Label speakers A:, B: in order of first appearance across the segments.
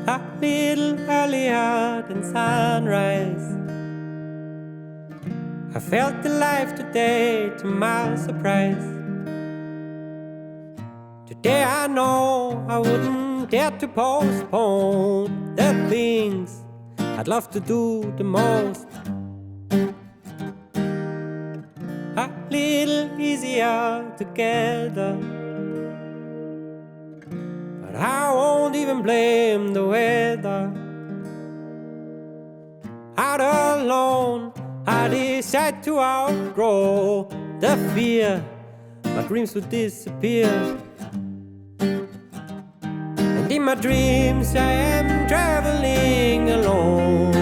A: a little earlier than sunrise. I felt alive today, to my surprise. Today I know I wouldn't dare to postpone the things I'd love to do the most. A little easier together, but I won't even blame the weather. Out alone, I decide to outgrow the fear my dreams would disappear. And in my dreams I am traveling alone.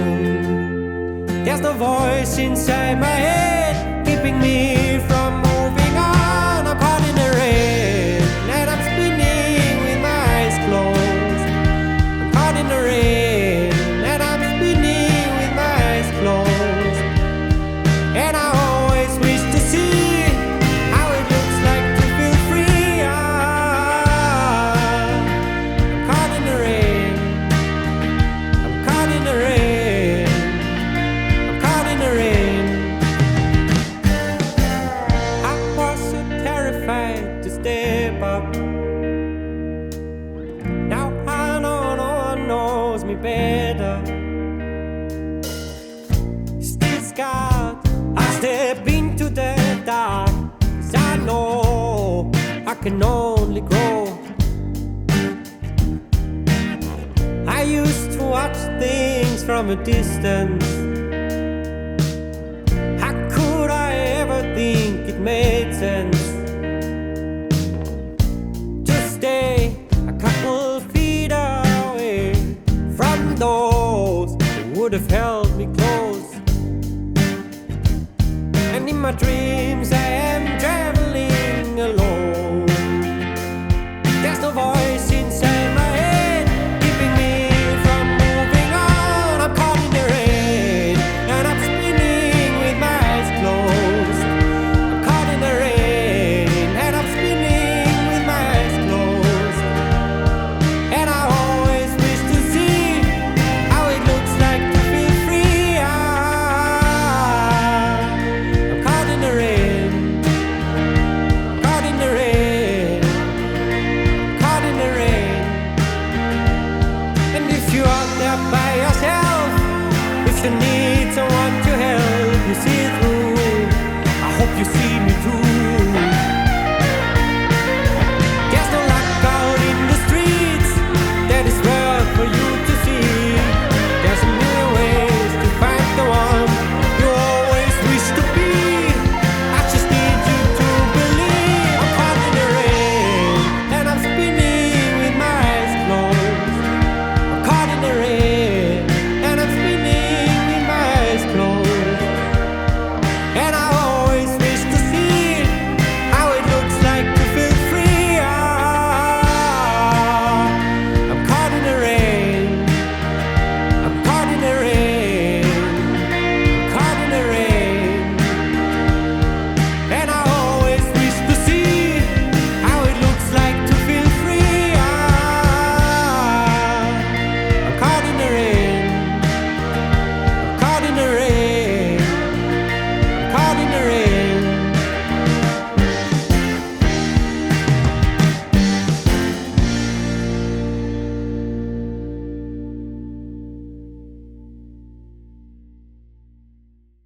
A: There's no voice inside my head keeping me from moving on. I'm caught in the rain and I'm spinning with my eyes closed. I'm caught in the rain and I'm spinning with my eyes closed. And I always wish to see how it looks like to feel free. I'm caught in the rain. I'm caught in the rain. I'm caught in the rain. I was so terrified to step up. Now I know no one knows me better. Still scarred, I step into the dark, 'cause I know I can only grow. I used to watch things from a distance. How could I ever think it made sense to stay a couple feet away from those who would have held me close? And in my dreams I am